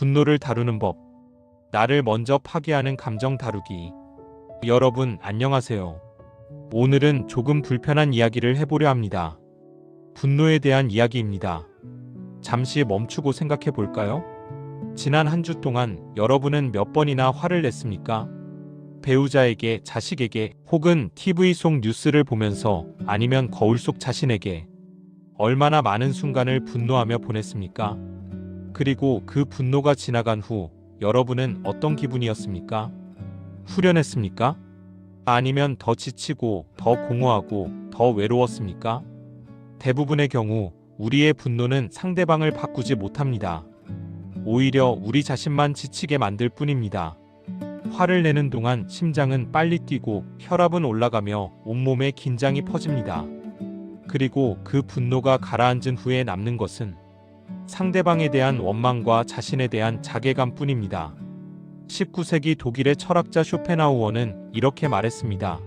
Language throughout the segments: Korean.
분노를 다루는 법. 나를 먼저 파괴하는 감정 다루기. 여러분, 안녕하세요. 오늘은 조금 불편한 이야기를 해보려 합니다. 분노에 대한 이야기입니다. 잠시 멈추고 생각해 볼까요? 지난 한 주 동안 여러분은 몇 번이나 화를 냈습니까? 배우자에게, 자식에게, 혹은 TV 속 뉴스를 보면서, 아니면 거울 속 자신에게 얼마나 많은 순간을 분노하며 보냈습니까? 그리고 그 분노가 지나간 후 여러분은 어떤 기분이었습니까? 후련했습니까? 아니면 더 지치고, 더 공허하고, 더 외로웠습니까? 대부분의 경우 우리의 분노는 상대방을 바꾸지 못합니다. 오히려 우리 자신만 지치게 만들 뿐입니다. 화를 내는 동안 심장은 빨리 뛰고 혈압은 올라가며 온몸에 긴장이 퍼집니다. 그리고 그 분노가 가라앉은 후에 남는 것은 상대방에 대한 원망과 자신에 대한 자괴감 뿐입니다. 19세기 독일의 철학자 쇼펜하우어는 이렇게 말했습니다.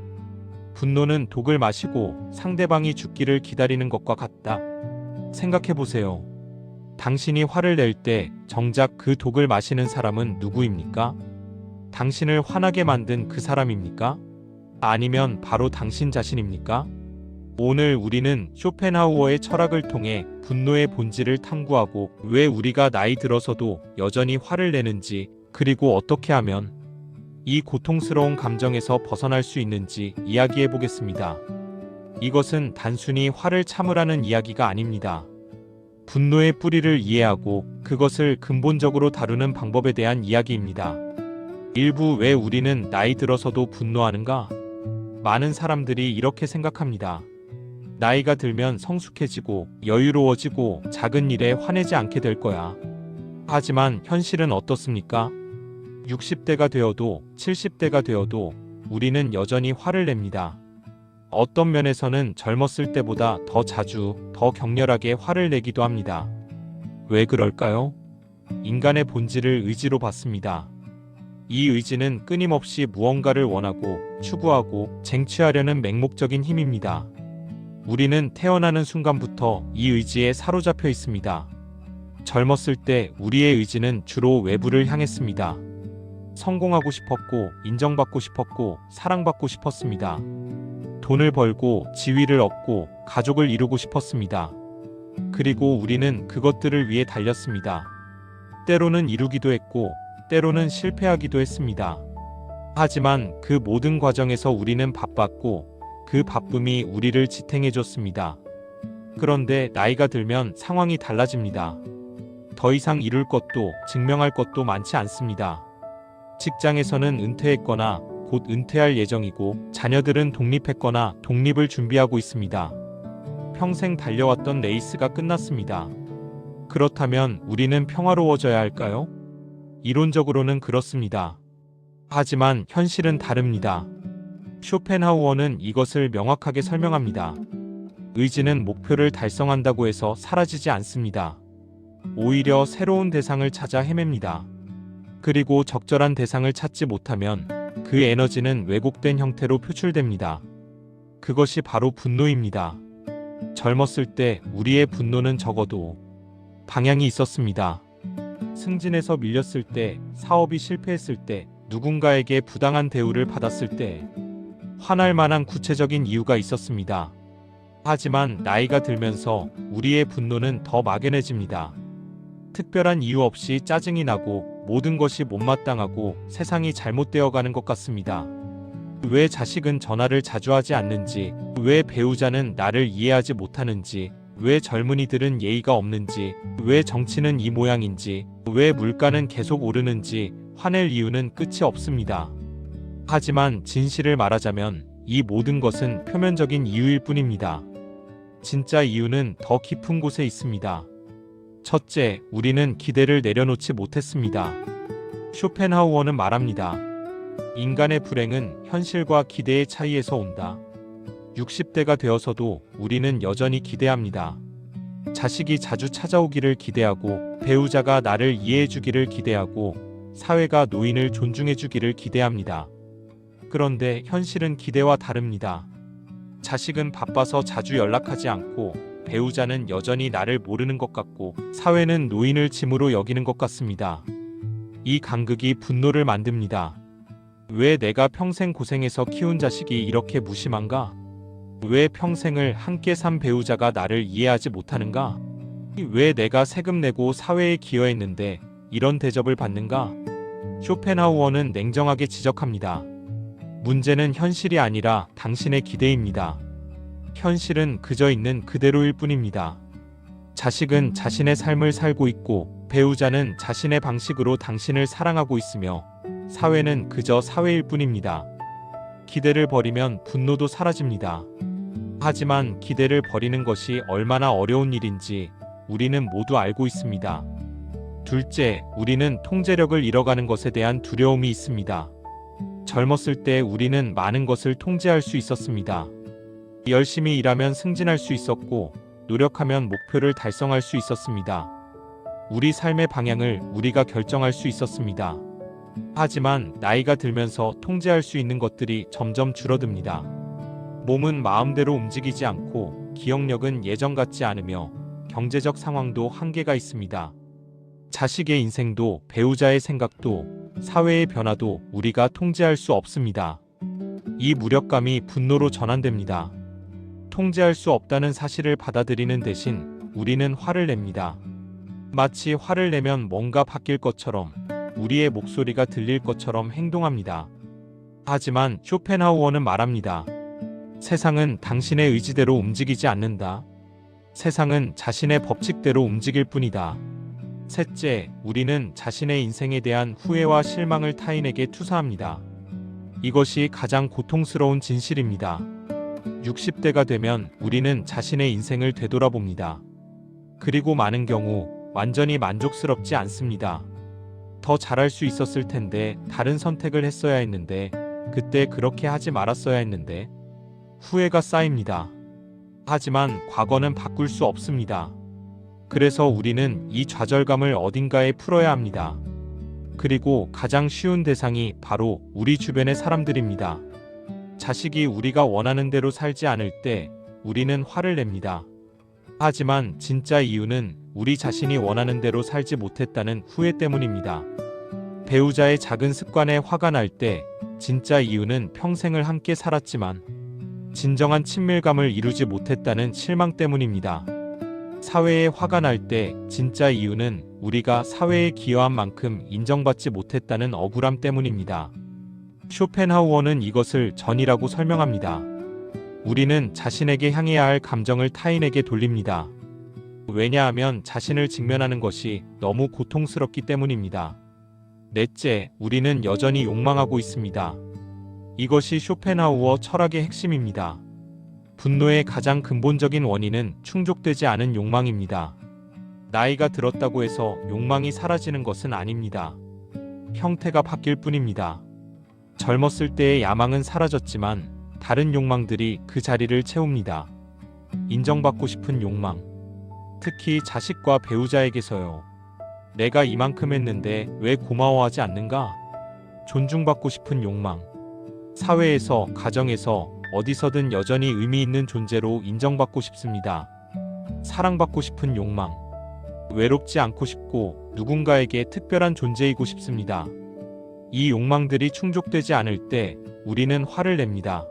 분노는 독을 마시고 상대방이 죽기를 기다리는 것과 같다. 생각해보세요. 당신이 화를 낼 때 정작 그 독을 마시는 사람은 누구입니까? 당신을 화나게 만든 그 사람입니까? 아니면 바로 당신 자신입니까? 오늘 우리는 쇼펜하우어의 철학을 통해 분노의 본질을 탐구하고 왜 우리가 나이 들어서도 여전히 화를 내는지, 그리고 어떻게 하면 이 고통스러운 감정에서 벗어날 수 있는지 이야기해 보겠습니다. 이것은 단순히 화를 참으라는 이야기가 아닙니다. 분노의 뿌리를 이해하고 그것을 근본적으로 다루는 방법에 대한 이야기입니다. 일부 왜 우리는 나이 들어서도 분노하는가? 많은 사람들이 이렇게 생각합니다. 나이가 들면 성숙해지고 여유로워지고 작은 일에 화내지 않게 될 거야. 하지만 현실은 어떻습니까? 60대가 되어도 70대가 되어도 우리는 여전히 화를 냅니다. 어떤 면에서는 젊었을 때보다 더 자주, 더 격렬하게 화를 내기도 합니다. 왜 그럴까요? 인간의 본질을 의지로 봤습니다. 이 의지는 끊임없이 무언가를 원하고, 추구하고, 쟁취하려는 맹목적인 힘입니다. 우리는 태어나는 순간부터 이 의지에 사로잡혀 있습니다. 젊었을 때 우리의 의지는 주로 외부를 향했습니다. 성공하고 싶었고, 인정받고 싶었고, 사랑받고 싶었습니다. 돈을 벌고, 지위를 얻고, 가족을 이루고 싶었습니다. 그리고 우리는 그것들을 위해 달렸습니다. 때로는 이루기도 했고, 때로는 실패하기도 했습니다. 하지만 그 모든 과정에서 우리는 바빴고, 그 바쁨이 우리를 지탱해줬습니다. 그런데 나이가 들면 상황이 달라집니다. 더 이상 이룰 것도 증명할 것도 많지 않습니다. 직장에서는 은퇴했거나 곧 은퇴할 예정이고, 자녀들은 독립했거나 독립을 준비하고 있습니다. 평생 달려왔던 레이스가 끝났습니다. 그렇다면 우리는 평화로워져야 할까요? 이론적으로는 그렇습니다. 하지만 현실은 다릅니다. 쇼펜하우어는 이것을 명확하게 설명합니다. 의지는 목표를 달성한다고 해서 사라지지 않습니다. 오히려 새로운 대상을 찾아 헤맵니다. 그리고 적절한 대상을 찾지 못하면 그 에너지는 왜곡된 형태로 표출됩니다. 그것이 바로 분노입니다. 젊었을 때 우리의 분노는 적어도 방향이 있었습니다. 승진에서 밀렸을 때, 사업이 실패했을 때, 누군가에게 부당한 대우를 받았을 때 화날 만한 구체적인 이유가 있었습니다. 하지만 나이가 들면서 우리의 분노는 더 막연해집니다. 특별한 이유 없이 짜증이 나고 모든 것이 못마땅하고 세상이 잘못되어 가는 것 같습니다. 왜 자식은 전화를 자주 하지 않는지, 왜 배우자는 나를 이해하지 못하는지, 왜 젊은이들은 예의가 없는지, 왜 정치는 이 모양인지, 왜 물가는 계속 오르는지 화낼 이유는 끝이 없습니다. 하지만 진실을 말하자면 이 모든 것은 표면적인 이유일 뿐입니다. 진짜 이유는 더 깊은 곳에 있습니다. 첫째, 우리는 기대를 내려놓지 못했습니다. 쇼펜하우어는 말합니다. 인간의 불행은 현실과 기대의 차이에서 온다. 60대가 되어서도 우리는 여전히 기대합니다. 자식이 자주 찾아오기를 기대하고, 배우자가 나를 이해해주기를 기대하고, 사회가 노인을 존중해주기를 기대합니다. 그런데 현실은 기대와 다릅니다. 자식은 바빠서 자주 연락하지 않고, 배우자는 여전히 나를 모르는 것 같고, 사회는 노인을 짐으로 여기는 것 같습니다. 이 간극이 분노를 만듭니다. 왜 내가 평생 고생해서 키운 자식이 이렇게 무심한가? 왜 평생을 함께 산 배우자가 나를 이해하지 못하는가? 왜 내가 세금 내고 사회에 기여했는데 이런 대접을 받는가? 쇼펜하우어는 냉정하게 지적합니다. 문제는 현실이 아니라 당신의 기대입니다. 현실은 그저 있는 그대로일 뿐입니다. 자식은 자신의 삶을 살고 있고 배우자는 자신의 방식으로 당신을 사랑하고 있으며 사회는 그저 사회일 뿐입니다. 기대를 버리면 분노도 사라집니다. 하지만 기대를 버리는 것이 얼마나 어려운 일인지 우리는 모두 알고 있습니다. 둘째, 우리는 통제력을 잃어가는 것에 대한 두려움이 있습니다. 젊었을 때 우리는 많은 것을 통제할 수 있었습니다. 열심히 일하면 승진할 수 있었고, 노력하면 목표를 달성할 수 있었습니다. 우리 삶의 방향을 우리가 결정할 수 있었습니다. 하지만 나이가 들면서 통제할 수 있는 것들이 점점 줄어듭니다. 몸은 마음대로 움직이지 않고 기억력은 예전 같지 않으며 경제적 상황도 한계가 있습니다. 자식의 인생도 배우자의 생각도 사회의 변화도 우리가 통제할 수 없습니다. 이 무력감이 분노로 전환됩니다. 통제할 수 없다는 사실을 받아들이는 대신 우리는 화를 냅니다. 마치 화를 내면 뭔가 바뀔 것처럼 우리의 목소리가 들릴 것처럼 행동합니다. 하지만 쇼펜하우어는 말합니다. 세상은 당신의 의지대로 움직이지 않는다. 세상은 자신의 법칙대로 움직일 뿐이다. 셋째, 우리는 자신의 인생에 대한 후회와 실망을 타인에게 투사합니다. 이것이 가장 고통스러운 진실입니다. 60대가 되면 우리는 자신의 인생을 되돌아봅니다. 그리고 많은 경우 완전히 만족스럽지 않습니다. 더 잘할 수 있었을 텐데, 다른 선택을 했어야 했는데, 그때 그렇게 하지 말았어야 했는데, 후회가 쌓입니다. 하지만 과거는 바꿀 수 없습니다. 그래서 우리는 이 좌절감을 어딘가에 풀어야 합니다. 그리고 가장 쉬운 대상이 바로 우리 주변의 사람들입니다. 자식이 우리가 원하는 대로 살지 않을 때 우리는 화를 냅니다. 하지만 진짜 이유는 우리 자신이 원하는 대로 살지 못했다는 후회 때문입니다. 배우자의 작은 습관에 화가 날 때 진짜 이유는 평생을 함께 살았지만 진정한 친밀감을 이루지 못했다는 실망 때문입니다. 사회에 화가 날 때 진짜 이유는 우리가 사회에 기여한 만큼 인정받지 못했다는 억울함 때문입니다. 쇼펜하우어는 이것을 전이라고 설명합니다. 우리는 자신에게 향해야 할 감정을 타인에게 돌립니다. 왜냐하면 자신을 직면하는 것이 너무 고통스럽기 때문입니다. 넷째, 우리는 여전히 욕망하고 있습니다. 이것이 쇼펜하우어 철학의 핵심입니다. 분노의 가장 근본적인 원인은 충족되지 않은 욕망입니다. 나이가 들었다고 해서 욕망이 사라지는 것은 아닙니다. 형태가 바뀔 뿐입니다. 젊었을 때의 야망은 사라졌지만 다른 욕망들이 그 자리를 채웁니다. 인정받고 싶은 욕망. 특히 자식과 배우자에게서요. 내가 이만큼 했는데 왜 고마워하지 않는가? 존중받고 싶은 욕망. 사회에서, 가정에서, 어디서든 여전히 의미 있는 존재로 인정받고 싶습니다. 사랑받고 싶은 욕망. 외롭지 않고 싶고 누군가에게 특별한 존재이고 싶습니다. 이 욕망들이 충족되지 않을 때 우리는 화를 냅니다.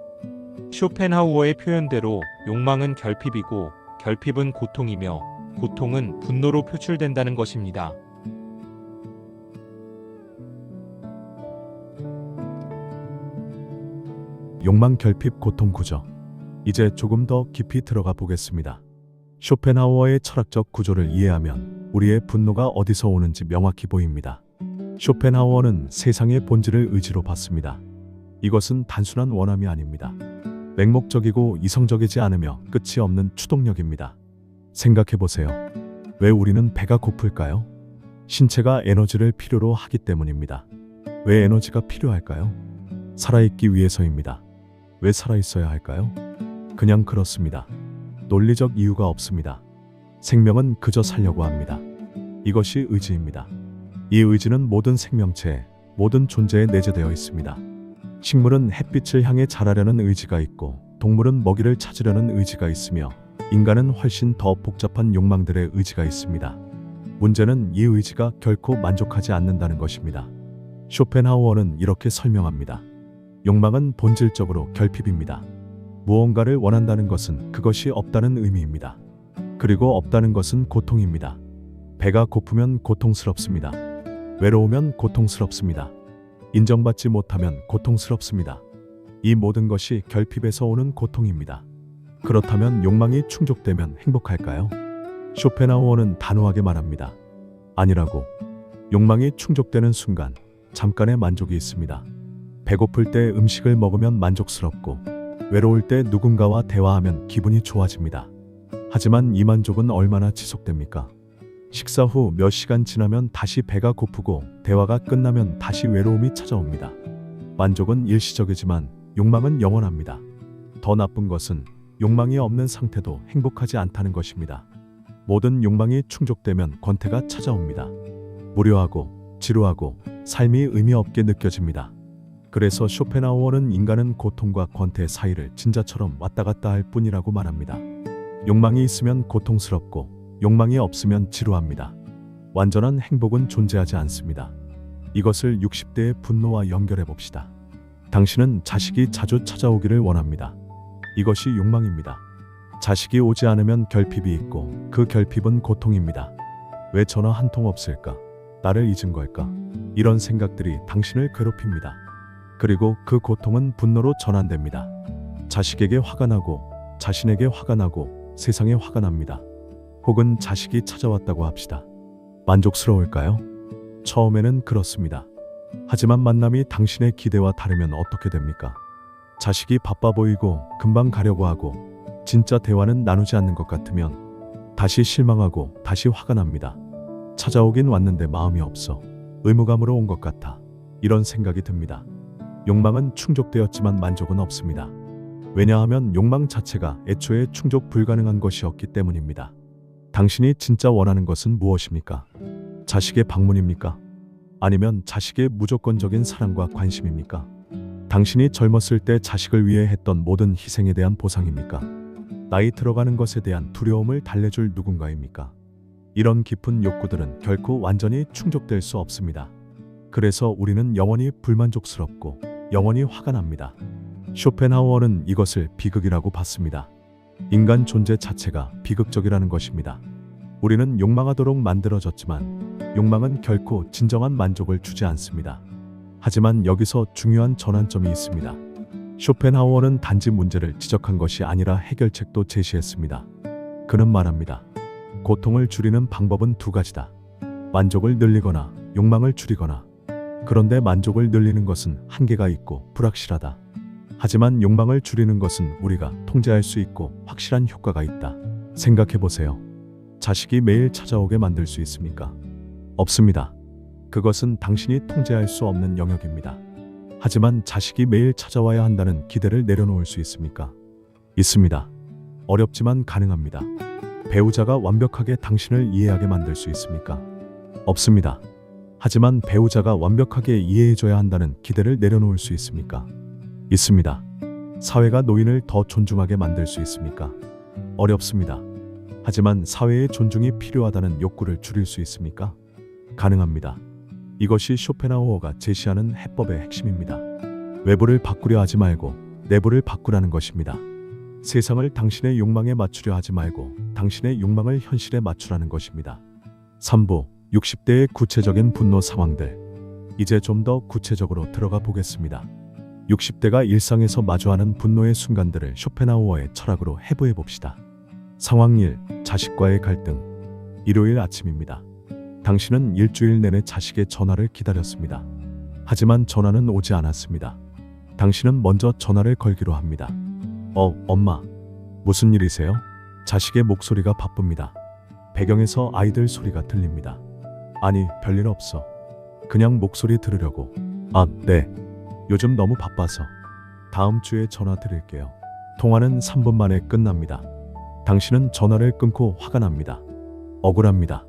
쇼펜하우어의 표현대로 욕망은 결핍이고 결핍은 고통이며 고통은 분노로 표출된다는 것입니다. 욕망 결핍 고통 구조. 이제 조금 더 깊이 들어가 보겠습니다. 쇼펜하우어의 철학적 구조를 이해하면 우리의 분노가 어디서 오는지 명확히 보입니다. 쇼펜하우어는 세상의 본질을 의지로 봤습니다. 이것은 단순한 원함이 아닙니다. 맹목적이고 이성적이지 않으며 끝이 없는 추동력입니다. 생각해 보세요. 왜 우리는 배가 고플까요? 신체가 에너지를 필요로 하기 때문입니다. 왜 에너지가 필요할까요? 살아있기 위해서입니다. 왜 살아있어야 할까요? 그냥 그렇습니다. 논리적 이유가 없습니다. 생명은 그저 살려고 합니다. 이것이 의지입니다. 이 의지는 모든 생명체, 모든 존재에 내재되어 있습니다. 식물은 햇빛을 향해 자라려는 의지가 있고, 동물은 먹이를 찾으려는 의지가 있으며, 인간은 훨씬 더 복잡한 욕망들의 의지가 있습니다. 문제는 이 의지가 결코 만족하지 않는다는 것입니다. 쇼펜하우어는 이렇게 설명합니다. 욕망은 본질적으로 결핍입니다. 무언가를 원한다는 것은 그것이 없다는 의미입니다. 그리고 없다는 것은 고통입니다. 배가 고프면 고통스럽습니다. 외로우면 고통스럽습니다. 인정받지 못하면 고통스럽습니다. 이 모든 것이 결핍에서 오는 고통입니다. 그렇다면 욕망이 충족되면 행복할까요? 쇼펜하우어는 단호하게 말합니다. 아니라고. 욕망이 충족되는 순간 잠깐의 만족이 있습니다. 배고플 때 음식을 먹으면 만족스럽고 외로울 때 누군가와 대화하면 기분이 좋아집니다. 하지만 이 만족은 얼마나 지속됩니까? 식사 후 몇 시간 지나면 다시 배가 고프고 대화가 끝나면 다시 외로움이 찾아옵니다. 만족은 일시적이지만 욕망은 영원합니다. 더 나쁜 것은 욕망이 없는 상태도 행복하지 않다는 것입니다. 모든 욕망이 충족되면 권태가 찾아옵니다. 무료하고 지루하고 삶이 의미 없게 느껴집니다. 그래서 쇼펜하우어는 인간은 고통과 권태 사이를 진자처럼 왔다 갔다 할 뿐이라고 말합니다. 욕망이 있으면 고통스럽고 욕망이 없으면 지루합니다. 완전한 행복은 존재하지 않습니다. 이것을 60대의 분노와 연결해 봅시다. 당신은 자식이 자주 찾아오기를 원합니다. 이것이 욕망입니다. 자식이 오지 않으면 결핍이 있고 그 결핍은 고통입니다. 왜 전화 한 통 없을까? 나를 잊은 걸까? 이런 생각들이 당신을 괴롭힙니다. 그리고 그 고통은 분노로 전환됩니다. 자식에게 화가 나고 자신에게 화가 나고 세상에 화가 납니다. 혹은 자식이 찾아왔다고 합시다. 만족스러울까요? 처음에는 그렇습니다. 하지만 만남이 당신의 기대와 다르면 어떻게 됩니까? 자식이 바빠 보이고 금방 가려고 하고 진짜 대화는 나누지 않는 것 같으면 다시 실망하고 다시 화가 납니다. 찾아오긴 왔는데 마음이 없어. 의무감으로 온 것 같아. 이런 생각이 듭니다. 욕망은 충족되었지만 만족은 없습니다. 왜냐하면 욕망 자체가 애초에 충족 불가능한 것이었기 때문입니다. 당신이 진짜 원하는 것은 무엇입니까? 자식의 방문입니까? 아니면 자식의 무조건적인 사랑과 관심입니까? 당신이 젊었을 때 자식을 위해 했던 모든 희생에 대한 보상입니까? 나이 들어가는 것에 대한 두려움을 달래줄 누군가입니까? 이런 깊은 욕구들은 결코 완전히 충족될 수 없습니다. 그래서 우리는 영원히 불만족스럽고 영원히 화가 납니다. 쇼펜하우어는 이것을 비극이라고 봤습니다. 인간 존재 자체가 비극적이라는 것입니다. 우리는 욕망하도록 만들어졌지만 욕망은 결코 진정한 만족을 주지 않습니다. 하지만 여기서 중요한 전환점이 있습니다. 쇼펜하우어는 단지 문제를 지적한 것이 아니라 해결책도 제시했습니다. 그는 말합니다. 고통을 줄이는 방법은 두 가지다. 만족을 늘리거나 욕망을 줄이거나. 그런데 만족을 늘리는 것은 한계가 있고 불확실하다. 하지만 욕망을 줄이는 것은 우리가 통제할 수 있고 확실한 효과가 있다. 생각해 보세요. 자식이 매일 찾아오게 만들 수 있습니까? 없습니다. 그것은 당신이 통제할 수 없는 영역입니다. 하지만 자식이 매일 찾아와야 한다는 기대를 내려놓을 수 있습니까? 있습니다. 어렵지만 가능합니다. 배우자가 완벽하게 당신을 이해하게 만들 수 있습니까? 없습니다. 하지만 배우자가 완벽하게 이해해줘야 한다는 기대를 내려놓을 수 있습니까? 있습니다. 사회가 노인을 더 존중하게 만들 수 있습니까? 어렵습니다. 하지만 사회의 존중이 필요하다는 욕구를 줄일 수 있습니까? 가능합니다. 이것이 쇼펜하우어가 제시하는 해법의 핵심입니다. 외부를 바꾸려 하지 말고 내부를 바꾸라는 것입니다. 세상을 당신의 욕망에 맞추려 하지 말고 당신의 욕망을 현실에 맞추라는 것입니다. 3부 60대의 구체적인 분노 상황들. 이제 좀 더 구체적으로 들어가 보겠습니다. 60대가 일상에서 마주하는 분노의 순간들을 쇼펜하우어의 철학으로 해부해 봅시다. 상황 1. 자식과의 갈등. 일요일 아침입니다. 당신은 일주일 내내 자식의 전화를 기다렸습니다. 하지만 전화는 오지 않았습니다. 당신은 먼저 전화를 걸기로 합니다. 엄마. 무슨 일이세요? 자식의 목소리가 바쁩니다. 배경에서 아이들 소리가 들립니다. 아니, 별일 없어. 그냥 목소리 들으려고. 아, 네. 요즘 너무 바빠서. 다음 주에 전화 드릴게요. 통화는 3분 만에 끝납니다. 당신은 전화를 끊고 화가 납니다. 억울합니다.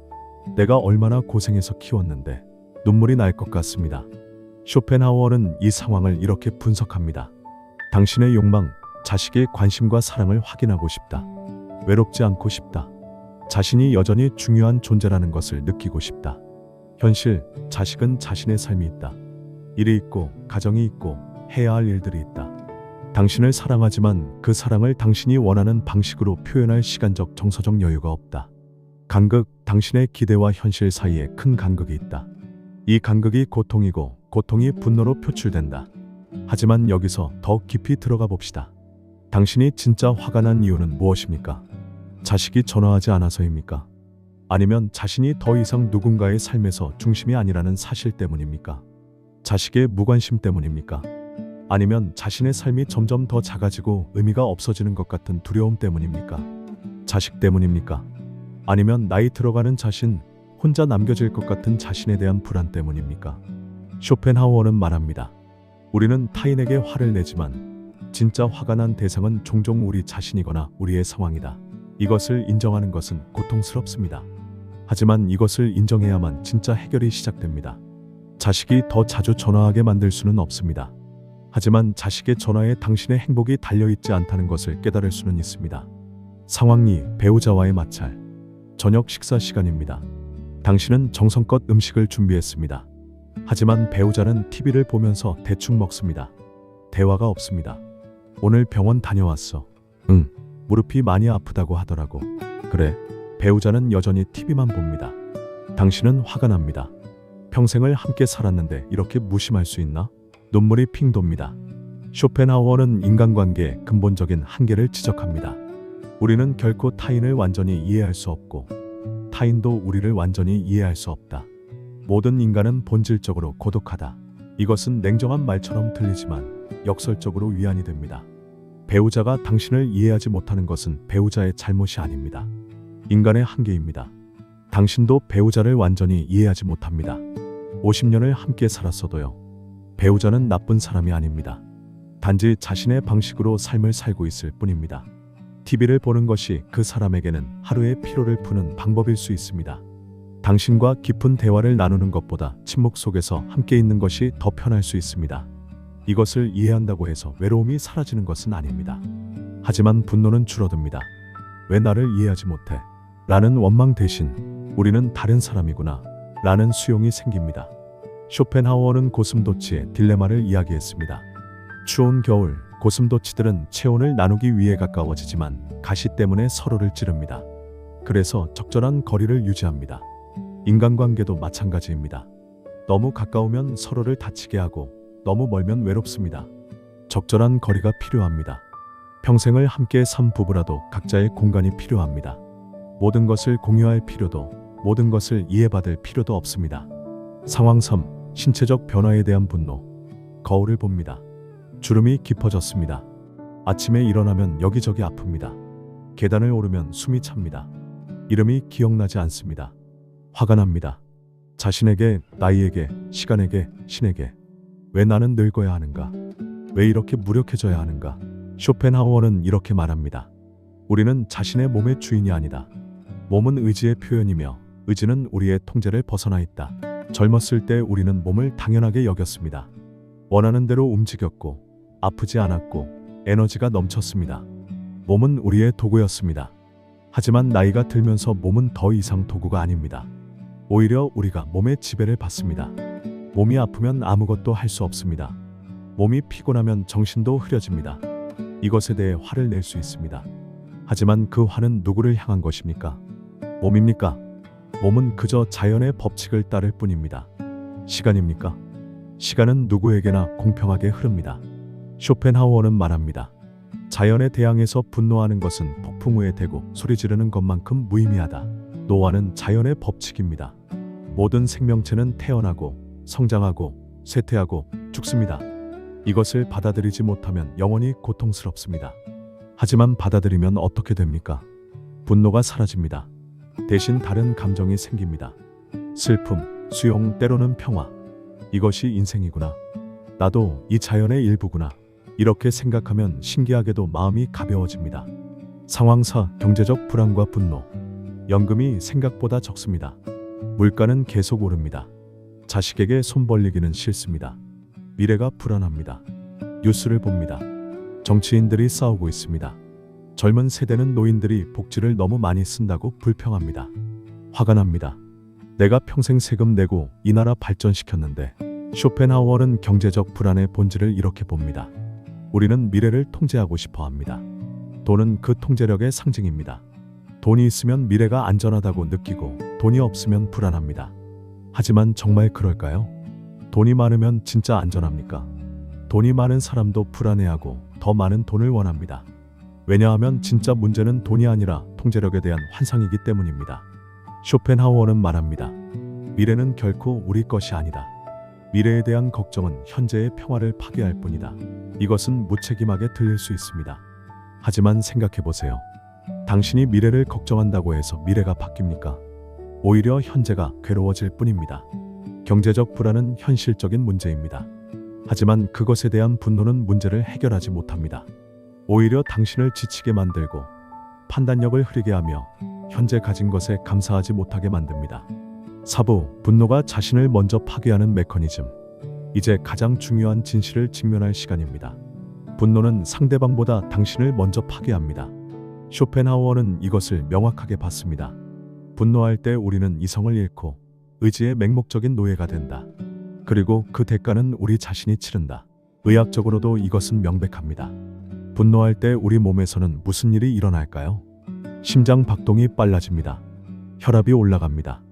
내가 얼마나 고생해서 키웠는데 눈물이 날 것 같습니다. 쇼펜하우어는 이 상황을 이렇게 분석합니다. 당신의 욕망, 자식의 관심과 사랑을 확인하고 싶다. 외롭지 않고 싶다. 자신이 여전히 중요한 존재라는 것을 느끼고 싶다. 현실, 자식은 자신의 삶이 있다. 일이 있고 가정이 있고 해야 할 일들이 있다. 당신을 사랑하지만 그 사랑을 당신이 원하는 방식으로 표현할 시간적 정서적 여유가 없다. 간극, 당신의 기대와 현실 사이에 큰 간극이 있다. 이 간극이 고통이고 고통이 분노로 표출된다. 하지만 여기서 더 깊이 들어가 봅시다. 당신이 진짜 화가 난 이유는 무엇입니까? 자식이 전화하지 않아서입니까? 아니면 자신이 더 이상 누군가의 삶에서 중심이 아니라는 사실 때문입니까? 자식의 무관심 때문입니까? 아니면 자신의 삶이 점점 더 작아지고 의미가 없어지는 것 같은 두려움 때문입니까? 자식 때문입니까? 아니면 나이 들어가는 자신, 혼자 남겨질 것 같은 자신에 대한 불안 때문입니까? 쇼펜하우어는 말합니다. 우리는 타인에게 화를 내지만 진짜 화가 난 대상은 종종 우리 자신이거나 우리의 상황이다. 이것을 인정하는 것은 고통스럽습니다. 하지만 이것을 인정해야만 진짜 해결이 시작됩니다. 자식이 더 자주 전화하게 만들 수는 없습니다. 하지만 자식의 전화에 당신의 행복이 달려있지 않다는 것을 깨달을 수는 있습니다. 상황 2. 배우자와의 마찰. 저녁 식사 시간입니다. 당신은 정성껏 음식을 준비했습니다. 하지만 배우자는 TV를 보면서 대충 먹습니다. 대화가 없습니다. 오늘 병원 다녀왔어. 응, 무릎이 많이 아프다고 하더라고. 그래. 배우자는 여전히 TV만 봅니다. 당신은 화가 납니다. 평생을 함께 살았는데 이렇게 무심할 수 있나? 눈물이 핑 돕니다. 쇼펜하우어는 인간관계의 근본적인 한계를 지적합니다. 우리는 결코 타인을 완전히 이해할 수 없고 타인도 우리를 완전히 이해할 수 없다. 모든 인간은 본질적으로 고독하다. 이것은 냉정한 말처럼 들리지만 역설적으로 위안이 됩니다. 배우자가 당신을 이해하지 못하는 것은 배우자의 잘못이 아닙니다. 인간의 한계입니다. 당신도 배우자를 완전히 이해하지 못합니다. 50년을 함께 살았어도요. 배우자는 나쁜 사람이 아닙니다. 단지 자신의 방식으로 삶을 살고 있을 뿐입니다. TV를 보는 것이 그 사람에게는 하루의 피로를 푸는 방법일 수 있습니다. 당신과 깊은 대화를 나누는 것보다 침묵 속에서 함께 있는 것이 더 편할 수 있습니다. 이것을 이해한다고 해서 외로움이 사라지는 것은 아닙니다. 하지만 분노는 줄어듭니다. 왜 나를 이해하지 못해? 라는 원망 대신 우리는 다른 사람이구나 라는 수용이 생깁니다. 쇼펜하우어는 고슴도치의 딜레마를 이야기했습니다. 추운 겨울, 고슴도치들은 체온을 나누기 위해 가까워지지만 가시 때문에 서로를 찌릅니다. 그래서 적절한 거리를 유지합니다. 인간관계도 마찬가지입니다. 너무 가까우면 서로를 다치게 하고 너무 멀면 외롭습니다. 적절한 거리가 필요합니다. 평생을 함께 산 부부라도 각자의 공간이 필요합니다. 모든 것을 공유할 필요도, 모든 것을 이해받을 필요도 없습니다. 상황 3. 신체적 변화에 대한 분노. 거울을 봅니다. 주름이 깊어졌습니다. 아침에 일어나면 여기저기 아픕니다. 계단을 오르면 숨이 찹니다. 이름이 기억나지 않습니다. 화가 납니다. 자신에게, 나이에게, 시간에게, 신에게. 왜 나는 늙어야 하는가? 왜 이렇게 무력해져야 하는가? 쇼펜하우어는 이렇게 말합니다. 우리는 자신의 몸의 주인이 아니다. 몸은 의지의 표현이며 의지는 우리의 통제를 벗어나 있다. 젊었을 때 우리는 몸을 당연하게 여겼습니다. 원하는 대로 움직였고 아프지 않았고 에너지가 넘쳤습니다. 몸은 우리의 도구였습니다. 하지만 나이가 들면서 몸은 더 이상 도구가 아닙니다. 오히려 우리가 몸의 지배를 받습니다. 몸이 아프면 아무것도 할 수 없습니다. 몸이 피곤하면 정신도 흐려집니다. 이것에 대해 화를 낼 수 있습니다. 하지만 그 화는 누구를 향한 것입니까? 몸입니까? 몸은 그저 자연의 법칙을 따를 뿐입니다. 시간입니까? 시간은 누구에게나 공평하게 흐릅니다. 쇼펜하우어는 말합니다. 자연에 대항해서 분노하는 것은 폭풍 후에 대고 소리 지르는 것만큼 무의미하다. 노화는 자연의 법칙입니다. 모든 생명체는 태어나고 성장하고 쇠퇴하고 죽습니다. 이것을 받아들이지 못하면 영원히 고통스럽습니다. 하지만 받아들이면 어떻게 됩니까? 분노가 사라집니다. 대신 다른 감정이 생깁니다. 슬픔, 수용, 때로는 평화. 이것이 인생이구나. 나도 이 자연의 일부구나. 이렇게 생각하면 신기하게도 마음이 가벼워집니다. 상황 4. 경제적 불안과 분노. 연금이 생각보다 적습니다. 물가는 계속 오릅니다. 자식에게 손 벌리기는 싫습니다. 미래가 불안합니다. 뉴스를 봅니다. 정치인들이 싸우고 있습니다. 젊은 세대는 노인들이 복지를 너무 많이 쓴다고 불평합니다. 화가 납니다. 내가 평생 세금 내고 이 나라 발전시켰는데 쇼펜하우어는 경제적 불안의 본질을 이렇게 봅니다. 우리는 미래를 통제하고 싶어 합니다. 돈은 그 통제력의 상징입니다. 돈이 있으면 미래가 안전하다고 느끼고 돈이 없으면 불안합니다. 하지만 정말 그럴까요? 돈이 많으면 진짜 안전합니까? 돈이 많은 사람도 불안해하고 더 많은 돈을 원합니다. 왜냐하면 진짜 문제는 돈이 아니라 통제력에 대한 환상이기 때문입니다. 쇼펜하우어는 말합니다. 미래는 결코 우리 것이 아니다. 미래에 대한 걱정은 현재의 평화를 파괴할 뿐이다. 이것은 무책임하게 들릴 수 있습니다. 하지만 생각해 보세요. 당신이 미래를 걱정한다고 해서 미래가 바뀝니까? 오히려 현재가 괴로워질 뿐입니다. 경제적 불안은 현실적인 문제입니다. 하지만 그것에 대한 분노는 문제를 해결하지 못합니다. 오히려 당신을 지치게 만들고 판단력을 흐리게 하며 현재 가진 것에 감사하지 못하게 만듭니다. 4부, 분노가 자신을 먼저 파괴하는 메커니즘. 이제 가장 중요한 진실을 직면할 시간입니다. 분노는 상대방보다 당신을 먼저 파괴합니다. 쇼펜하우어는 이것을 명확하게 봤습니다. 분노할 때 우리는 이성을 잃고 의지의 맹목적인 노예가 된다. 그리고 그 대가는 우리 자신이 치른다. 의학적으로도 이것은 명백합니다. 분노할 때 우리 몸에서는 무슨 일이 일어날까요? 심장 박동이 빨라집니다. 혈압이 올라갑니다.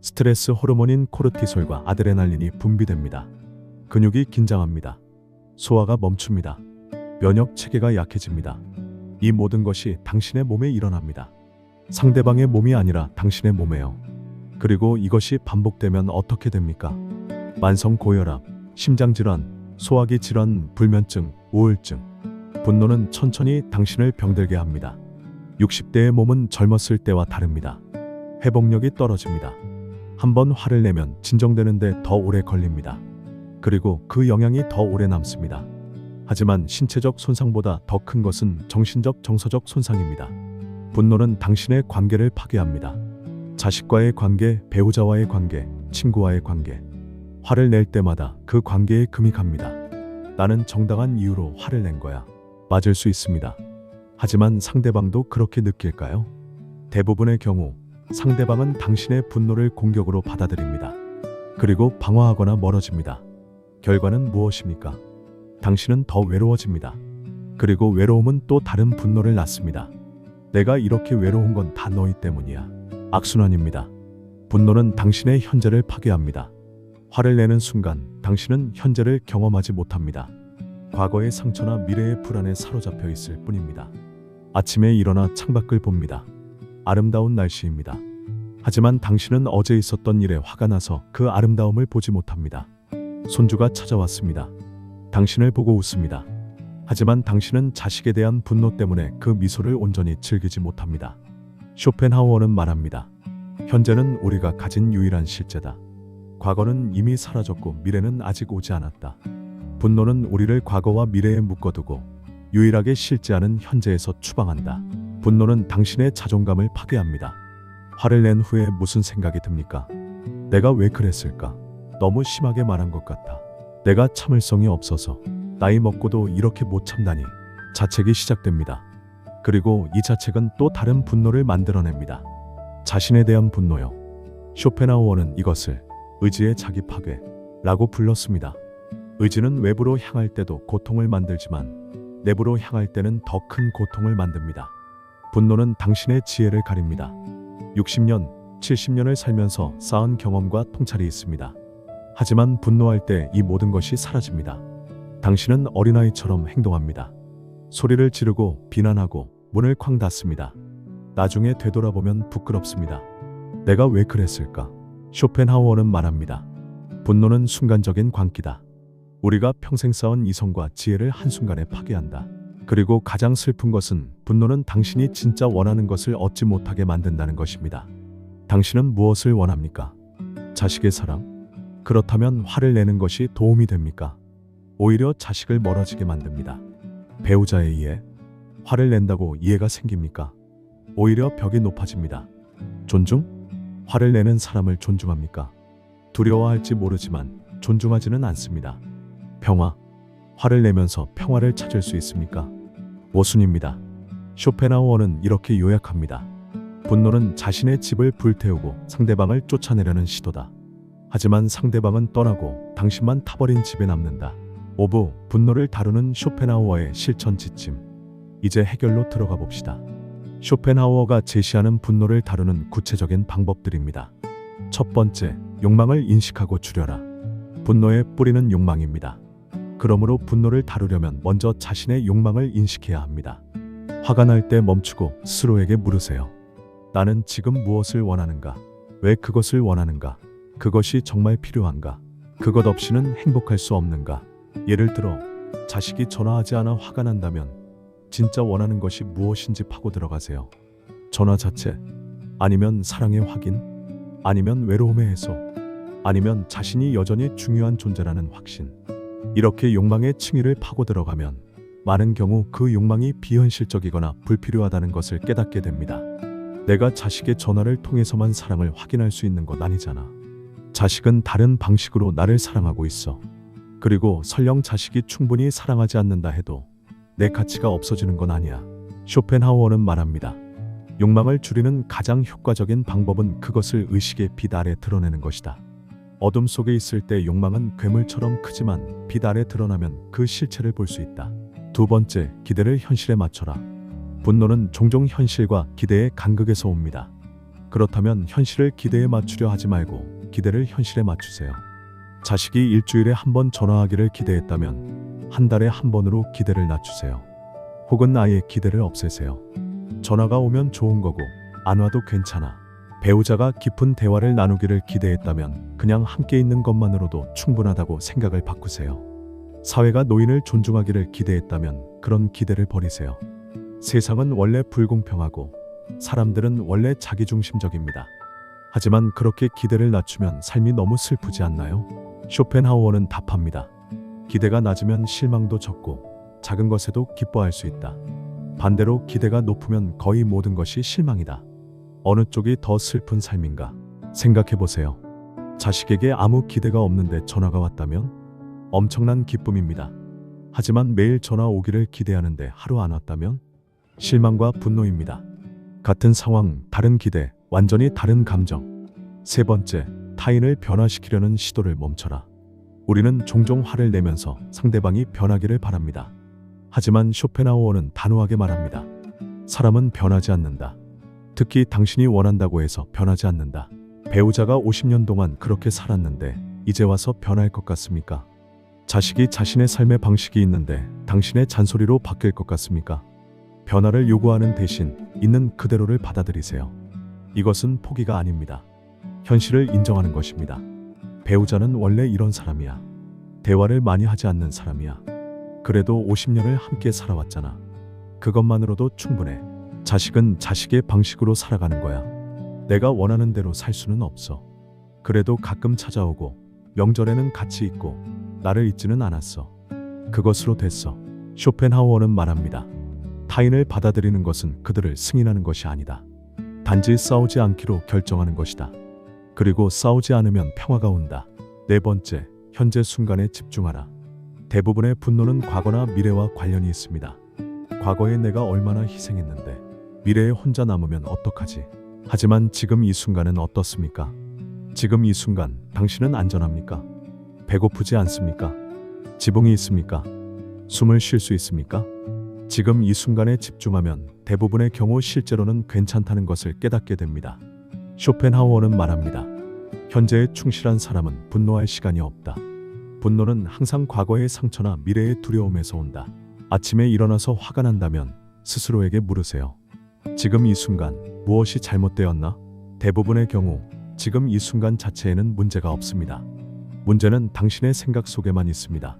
스트레스 호르몬인 코르티솔과 아드레날린이 분비됩니다. 근육이 긴장합니다. 소화가 멈춥니다. 면역 체계가 약해집니다. 이 모든 것이 당신의 몸에 일어납니다. 상대방의 몸이 아니라 당신의 몸에요. 그리고 이것이 반복되면 어떻게 됩니까? 만성 고혈압, 심장질환, 소화기 질환, 불면증, 우울증. 분노는 천천히 당신을 병들게 합니다. 60대의 몸은 젊었을 때와 다릅니다. 회복력이 떨어집니다. 한번 화를 내면 진정되는데 더 오래 걸립니다. 그리고 그 영향이 더 오래 남습니다. 하지만 신체적 손상보다 더 큰 것은 정신적, 정서적 손상입니다. 분노는 당신의 관계를 파괴합니다. 자식과의 관계, 배우자와의 관계, 친구와의 관계. 화를 낼 때마다 그 관계에 금이 갑니다. 나는 정당한 이유로 화를 낸 거야. 맞을 수 있습니다. 하지만 상대방도 그렇게 느낄까요? 대부분의 경우 상대방은 당신의 분노를 공격으로 받아들입니다. 그리고 방어하거나 멀어집니다. 결과는 무엇입니까? 당신은 더 외로워집니다. 그리고 외로움은 또 다른 분노를 낳습니다. 내가 이렇게 외로운 건 다 너희 때문이야. 악순환입니다. 분노는 당신의 현재를 파괴합니다. 화를 내는 순간 당신은 현재를 경험하지 못합니다. 과거의 상처나 미래의 불안에 사로잡혀 있을 뿐입니다. 아침에 일어나 창밖을 봅니다. 아름다운 날씨입니다. 하지만 당신은 어제 있었던 일에 화가 나서 그 아름다움을 보지 못합니다. 손주가 찾아왔습니다. 당신을 보고 웃습니다. 하지만 당신은 자식에 대한 분노 때문에 그 미소를 온전히 즐기지 못합니다. 쇼펜하우어는 말합니다. 현재는 우리가 가진 유일한 실제다. 과거는 이미 사라졌고 미래는 아직 오지 않았다. 분노는 우리를 과거와 미래에 묶어두고 유일하게 실제하는 현재에서 추방한다. 분노는 당신의 자존감을 파괴합니다. 화를 낸 후에 무슨 생각이 듭니까? 내가 왜 그랬을까? 너무 심하게 말한 것 같아. 내가 참을성이 없어서 나이 먹고도 이렇게 못 참다니. 자책이 시작됩니다. 그리고 이 자책은 또 다른 분노를 만들어냅니다. 자신에 대한 분노요. 쇼펜하우어는 이것을 의지의 자기 파괴라고 불렀습니다. 의지는 외부로 향할 때도 고통을 만들지만 내부로 향할 때는 더 큰 고통을 만듭니다. 분노는 당신의 지혜를 가립니다. 60년, 70년을 살면서 쌓은 경험과 통찰이 있습니다. 하지만 분노할 때 이 모든 것이 사라집니다. 당신은 어린아이처럼 행동합니다. 소리를 지르고 비난하고 문을 쾅 닫습니다. 나중에 되돌아보면 부끄럽습니다. 내가 왜 그랬을까? 쇼펜하우어는 말합니다. 분노는 순간적인 광기다. 우리가 평생 쌓은 이성과 지혜를 한순간에 파괴한다. 그리고 가장 슬픈 것은 분노는 당신이 진짜 원하는 것을 얻지 못하게 만든다는 것입니다. 당신은 무엇을 원합니까? 자식의 사랑? 그렇다면 화를 내는 것이 도움이 됩니까? 오히려 자식을 멀어지게 만듭니다. 배우자의 이해? 화를 낸다고 이해가 생깁니까? 오히려 벽이 높아집니다. 존중? 화를 내는 사람을 존중합니까? 두려워할지 모르지만 존중하지는 않습니다. 평화? 화를 내면서 평화를 찾을 수 있습니까? 모순입니다. 쇼펜하우어는 이렇게 요약합니다. 분노는 자신의 집을 불태우고 상대방을 쫓아내려는 시도다. 하지만 상대방은 떠나고 당신만 타버린 집에 남는다. 5부 분노를 다루는 쇼펜하우어의 실천 지침. 이제 해결로 들어가 봅시다. 쇼펜하우어가 제시하는 분노를 다루는 구체적인 방법들입니다. 첫 번째, 욕망을 인식하고 줄여라. 분노의 뿌리는 욕망입니다. 그러므로 분노를 다루려면 먼저 자신의 욕망을 인식해야 합니다. 화가 날 때 멈추고 스스로에게 물으세요. 나는 지금 무엇을 원하는가? 왜 그것을 원하는가? 그것이 정말 필요한가? 그것 없이는 행복할 수 없는가? 예를 들어 자식이 전화하지 않아 화가 난다면 진짜 원하는 것이 무엇인지 파고 들어가세요. 전화 자체? 아니면 사랑의 확인? 아니면 외로움의 해소? 아니면 자신이 여전히 중요한 존재라는 확신? 이렇게 욕망의 층위를 파고 들어가면 많은 경우 그 욕망이 비현실적이거나 불필요하다는 것을 깨닫게 됩니다. 내가 자식의 전화를 통해서만 사랑을 확인할 수 있는 것 아니잖아. 자식은 다른 방식으로 나를 사랑하고 있어. 그리고 설령 자식이 충분히 사랑하지 않는다 해도 내 가치가 없어지는 건 아니야. 쇼펜하우어는 말합니다. 욕망을 줄이는 가장 효과적인 방법은 그것을 의식의 빛 아래 드러내는 것이다. 어둠 속에 있을 때 욕망은 괴물처럼 크지만 빛 아래 드러나면 그 실체를 볼 수 있다. 두 번째, 기대를 현실에 맞춰라. 분노는 종종 현실과 기대의 간극에서 옵니다. 그렇다면 현실을 기대에 맞추려 하지 말고 기대를 현실에 맞추세요. 자식이 일주일에 한 번 전화하기를 기대했다면 한 달에 한 번으로 기대를 낮추세요. 혹은 아예 기대를 없애세요. 전화가 오면 좋은 거고 안 와도 괜찮아. 배우자가 깊은 대화를 나누기를 기대했다면 그냥 함께 있는 것만으로도 충분하다고 생각을 바꾸세요. 사회가 노인을 존중하기를 기대했다면 그런 기대를 버리세요. 세상은 원래 불공평하고 사람들은 원래 자기중심적입니다. 하지만 그렇게 기대를 낮추면 삶이 너무 슬프지 않나요? 쇼펜하우어는 답합니다. 기대가 낮으면 실망도 적고 작은 것에도 기뻐할 수 있다. 반대로 기대가 높으면 거의 모든 것이 실망이다. 어느 쪽이 더 슬픈 삶인가? 생각해 보세요. 자식에게 아무 기대가 없는데 전화가 왔다면 엄청난 기쁨입니다. 하지만 매일 전화 오기를 기대하는데 하루 안 왔다면 실망과 분노입니다. 같은 상황, 다른 기대, 완전히 다른 감정. 세 번째, 타인을 변화시키려는 시도를 멈춰라. 우리는 종종 화를 내면서 상대방이 변하기를 바랍니다. 하지만 쇼펜하우어는 단호하게 말합니다. 사람은 변하지 않는다. 특히 당신이 원한다고 해서 변하지 않는다. 배우자가 50년 동안 그렇게 살았는데 이제 와서 변할 것 같습니까? 자식이 자신의 삶의 방식이 있는데 당신의 잔소리로 바뀔 것 같습니까? 변화를 요구하는 대신 있는 그대로를 받아들이세요. 이것은 포기가 아닙니다. 현실을 인정하는 것입니다. 배우자는 원래 이런 사람이야. 대화를 많이 하지 않는 사람이야. 그래도 50년을 함께 살아왔잖아. 그것만으로도 충분해. 자식은 자식의 방식으로 살아가는 거야. 내가 원하는 대로 살 수는 없어. 그래도 가끔 찾아오고 명절에는 같이 있고 나를 잊지는 않았어. 그것으로 됐어. 쇼펜하우어는 말합니다. 타인을 받아들이는 것은 그들을 승인하는 것이 아니다. 단지 싸우지 않기로 결정하는 것이다. 그리고 싸우지 않으면 평화가 온다. 네 번째, 현재 순간에 집중하라. 대부분의 분노는 과거나 미래와 관련이 있습니다. 과거에 내가 얼마나 희생했는데 미래에 혼자 남으면 어떡하지? 하지만 지금 이 순간은 어떻습니까? 지금 이 순간 당신은 안전합니까? 배고프지 않습니까? 지붕이 있습니까? 숨을 쉴 수 있습니까? 지금 이 순간에 집중하면 대부분의 경우 실제로는 괜찮다는 것을 깨닫게 됩니다. 쇼펜하우어는 말합니다. 현재에 충실한 사람은 분노할 시간이 없다. 분노는 항상 과거의 상처나 미래의 두려움에서 온다. 아침에 일어나서 화가 난다면 스스로에게 물으세요. 지금 이 순간 무엇이 잘못되었나? 대부분의 경우 지금 이 순간 자체에는 문제가 없습니다. 문제는 당신의 생각 속에만 있습니다.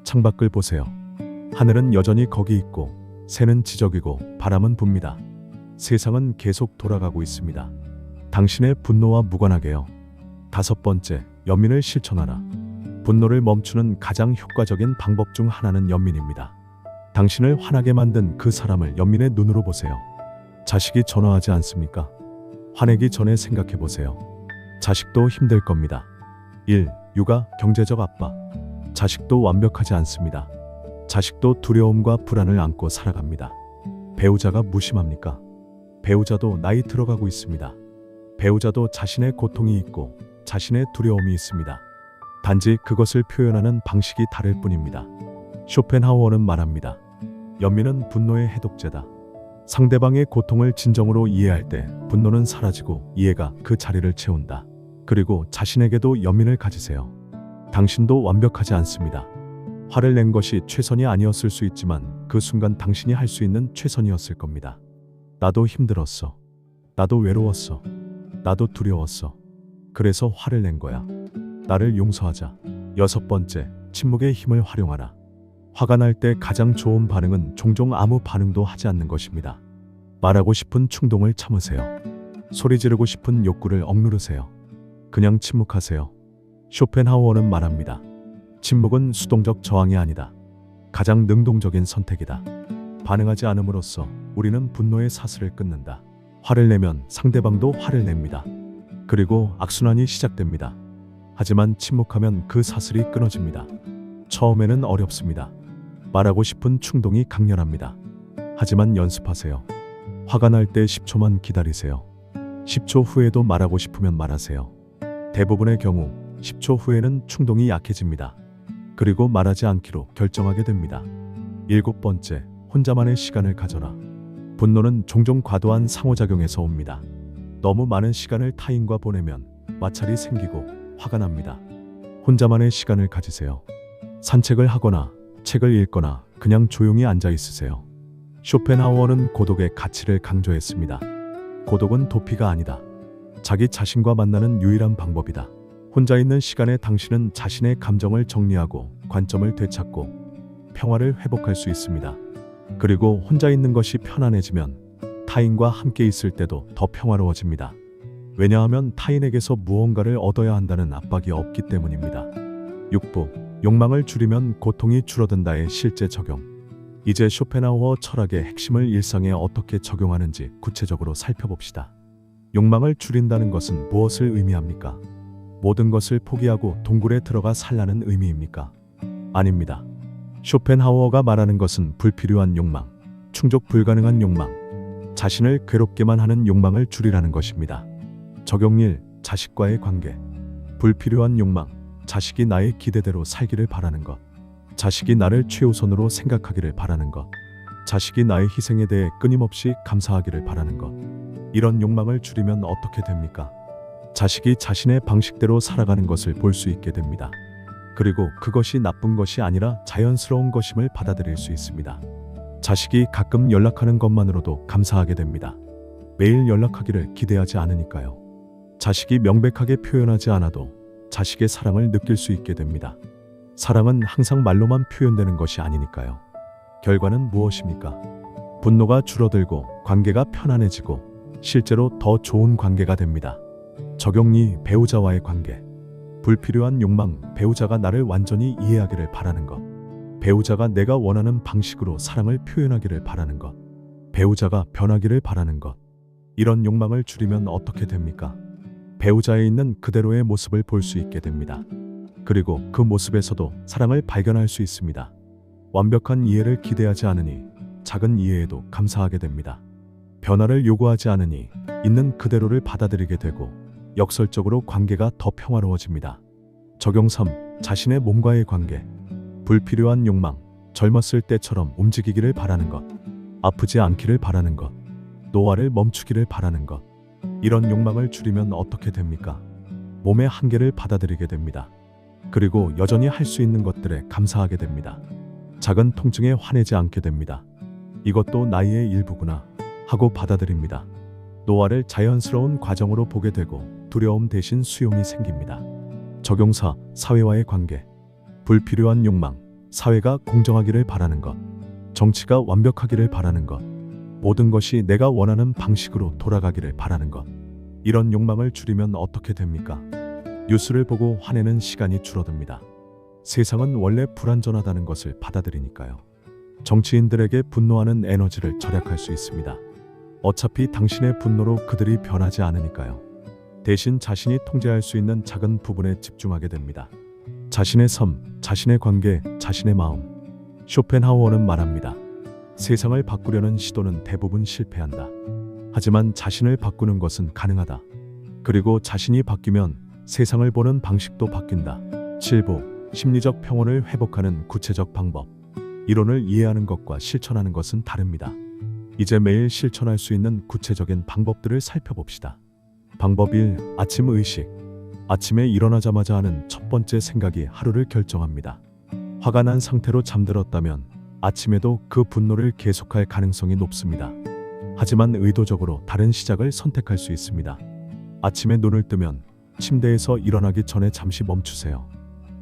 창밖을 보세요. 하늘은 여전히 거기 있고 새는 지저귀고 바람은 붑니다. 세상은 계속 돌아가고 있습니다. 당신의 분노와 무관하게요. 다섯 번째, 연민을 실천하라. 분노를 멈추는 가장 효과적인 방법 중 하나는 연민입니다. 당신을 화나게 만든 그 사람을 연민의 눈으로 보세요. 자식이 전화하지 않습니까? 화내기 전에 생각해 보세요. 자식도 힘들 겁니다. 1. 육아, 경제적 압박. 자식도 완벽하지 않습니다. 자식도 두려움과 불안을 안고 살아갑니다. 배우자가 무심합니까? 배우자도 나이 들어가고 있습니다. 배우자도 자신의 고통이 있고 자신의 두려움이 있습니다. 단지 그것을 표현하는 방식이 다를 뿐입니다. 쇼펜하우어는 말합니다. 연민은 분노의 해독제다. 상대방의 고통을 진정으로 이해할 때 분노는 사라지고 이해가 그 자리를 채운다. 그리고 자신에게도 연민을 가지세요. 당신도 완벽하지 않습니다. 화를 낸 것이 최선이 아니었을 수 있지만 그 순간 당신이 할 수 있는 최선이었을 겁니다. 나도 힘들었어. 나도 외로웠어. 나도 두려웠어. 그래서 화를 낸 거야. 나를 용서하자. 6번째, 침묵의 힘을 활용하라. 화가 날 때 가장 좋은 반응은 종종 아무 반응도 하지 않는 것입니다. 말하고 싶은 충동을 참으세요. 소리 지르고 싶은 욕구를 억누르세요. 그냥 침묵하세요. 쇼펜하우어는 말합니다. 침묵은 수동적 저항이 아니다. 가장 능동적인 선택이다. 반응하지 않음으로써 우리는 분노의 사슬을 끊는다. 화를 내면 상대방도 화를 냅니다. 그리고 악순환이 시작됩니다. 하지만 침묵하면 그 사슬이 끊어집니다. 처음에는 어렵습니다. 말하고 싶은 충동이 강렬합니다. 하지만 연습하세요. 화가 날 때 10초만 기다리세요. 10초 후에도 말하고 싶으면 말하세요. 대부분의 경우 10초 후에는 충동이 약해집니다. 그리고 말하지 않기로 결정하게 됩니다. 7번째, 혼자만의 시간을 가져라. 분노는 종종 과도한 상호작용에서 옵니다. 너무 많은 시간을 타인과 보내면 마찰이 생기고 화가 납니다. 혼자만의 시간을 가지세요. 산책을 하거나 책을 읽거나 그냥 조용히 앉아 있으세요. 쇼펜하우어는 고독의 가치를 강조했습니다. 고독은 도피가 아니다. 자기 자신과 만나는 유일한 방법이다. 혼자 있는 시간에 당신은 자신의 감정을 정리하고 관점을 되찾고 평화를 회복할 수 있습니다. 그리고 혼자 있는 것이 편안해지면 타인과 함께 있을 때도 더 평화로워집니다. 왜냐하면 타인에게서 무언가를 얻어야 한다는 압박이 없기 때문입니다. 6부, 욕망을 줄이면 고통이 줄어든다의 실제 적용. 이제 쇼펜하우어 철학의 핵심을 일상에 어떻게 적용하는지 구체적으로 살펴봅시다. 욕망을 줄인다는 것은 무엇을 의미합니까? 모든 것을 포기하고 동굴에 들어가 살라는 의미입니까? 아닙니다. 쇼펜하우어가 말하는 것은 불필요한 욕망, 충족 불가능한 욕망, 자신을 괴롭게만 하는 욕망을 줄이라는 것입니다. 적용 1. 자식과의 관계. 불필요한 욕망. 자식이 나의 기대대로 살기를 바라는 것. 자식이 나를 최우선으로 생각하기를 바라는 것. 자식이 나의 희생에 대해 끊임없이 감사하기를 바라는 것. 이런 욕망을 줄이면 어떻게 됩니까? 자식이 자신의 방식대로 살아가는 것을 볼 수 있게 됩니다. 그리고 그것이 나쁜 것이 아니라 자연스러운 것임을 받아들일 수 있습니다. 자식이 가끔 연락하는 것만으로도 감사하게 됩니다. 매일 연락하기를 기대하지 않으니까요. 자식이 명백하게 표현하지 않아도 자식의 사랑을 느낄 수 있게 됩니다. 사랑은 항상 말로만 표현되는 것이 아니니까요. 결과는 무엇입니까? 분노가 줄어들고 관계가 편안해지고 실제로 더 좋은 관계가 됩니다. 적용 2. 배우자와의 관계. 불필요한 욕망. 배우자가 나를 완전히 이해하기를 바라는 것. 배우자가 내가 원하는 방식으로 사랑을 표현하기를 바라는 것. 배우자가 변하기를 바라는 것. 이런 욕망을 줄이면 어떻게 됩니까? 배우자에 있는 그대로의 모습을 볼 수 있게 됩니다. 그리고 그 모습에서도 사랑을 발견할 수 있습니다. 완벽한 이해를 기대하지 않으니 작은 이해에도 감사하게 됩니다. 변화를 요구하지 않으니 있는 그대로를 받아들이게 되고 역설적으로 관계가 더 평화로워집니다. 적용 3. 자신의 몸과의 관계. 불필요한 욕망. 젊었을 때처럼 움직이기를 바라는 것. 아프지 않기를 바라는 것. 노화를 멈추기를 바라는 것. 이런 욕망을 줄이면 어떻게 됩니까? 몸의 한계를 받아들이게 됩니다. 그리고 여전히 할 수 있는 것들에 감사하게 됩니다. 작은 통증에 화내지 않게 됩니다. 이것도 나이의 일부구나 하고 받아들입니다. 노화를 자연스러운 과정으로 보게 되고 두려움 대신 수용이 생깁니다. 적용 4. 사회와의 관계. 불필요한 욕망. 사회가 공정하기를 바라는 것. 정치가 완벽하기를 바라는 것. 모든 것이 내가 원하는 방식으로 돌아가기를 바라는 것. 이런 욕망을 줄이면 어떻게 됩니까? 뉴스를 보고 화내는 시간이 줄어듭니다. 세상은 원래 불완전하다는 것을 받아들이니까요. 정치인들에게 분노하는 에너지를 절약할 수 있습니다. 어차피 당신의 분노로 그들이 변하지 않으니까요. 대신 자신이 통제할 수 있는 작은 부분에 집중하게 됩니다. 자신의 삶, 자신의 관계, 자신의 마음. 쇼펜하우어는 말합니다. 세상을 바꾸려는 시도는 대부분 실패한다. 하지만 자신을 바꾸는 것은 가능하다. 그리고 자신이 바뀌면 세상을 보는 방식도 바뀐다. 7부 심리적 평온을 회복하는 구체적 방법. 이론을 이해하는 것과 실천하는 것은 다릅니다. 이제 매일 실천할 수 있는 구체적인 방법들을 살펴봅시다. 방법 1. 아침 의식. 아침에 일어나자마자 하는 첫 번째 생각이 하루를 결정합니다. 화가 난 상태로 잠들었다면 아침에도 그 분노를 계속할 가능성이 높습니다. 하지만 의도적으로 다른 시작을 선택할 수 있습니다. 아침에 눈을 뜨면 침대에서 일어나기 전에 잠시 멈추세요.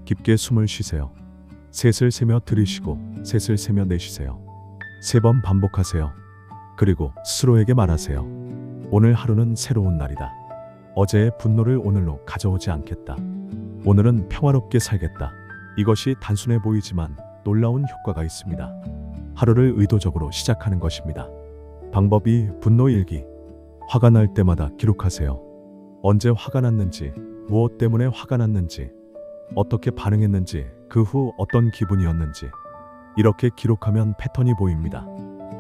깊게 숨을 쉬세요. 셋을 세며 들이쉬고 셋을 세며 내쉬세요. 3번 반복하세요. 그리고 스스로에게 말하세요. 오늘 하루는 새로운 날이다. 어제의 분노를 오늘로 가져오지 않겠다. 오늘은 평화롭게 살겠다. 이것이 단순해 보이지만 놀라운 효과가 있습니다. 하루를 의도적으로 시작하는 것입니다. 방법 2. 분노 일기. 화가 날 때마다 기록하세요. 언제 화가 났는지, 무엇 때문에 화가 났는지, 어떻게 반응했는지, 그 후 어떤 기분이었는지. 이렇게 기록하면 패턴이 보입니다.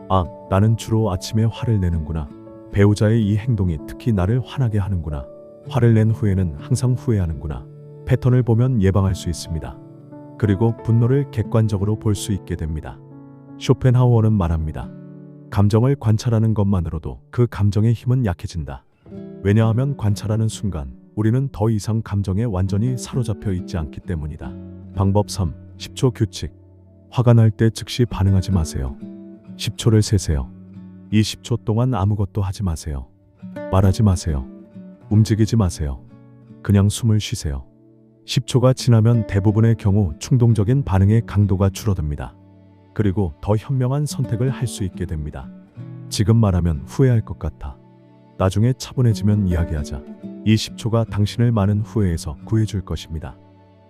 아, 나는 주로 아침에 화를 내는구나. 배우자의 이 행동이 특히 나를 화나게 하는구나. 화를 낸 후에는 항상 후회하는구나. 패턴을 보면 예방할 수 있습니다. 그리고 분노를 객관적으로 볼 수 있게 됩니다. 쇼펜하우어는 말합니다. 감정을 관찰하는 것만으로도 그 감정의 힘은 약해진다. 왜냐하면 관찰하는 순간 우리는 더 이상 감정에 완전히 사로잡혀 있지 않기 때문이다. 방법 3. 10초 규칙. 화가 날 때 즉시 반응하지 마세요. 10초를 세세요. 이 10초 동안 아무것도 하지 마세요. 말하지 마세요. 움직이지 마세요. 그냥 숨을 쉬세요. 10초가 지나면 대부분의 경우 충동적인 반응의 강도가 줄어듭니다. 그리고 더 현명한 선택을 할 수 있게 됩니다. 지금 말하면 후회할 것 같아. 나중에 차분해지면 이야기하자. 이 10초가 당신을 많은 후회에서 구해줄 것입니다.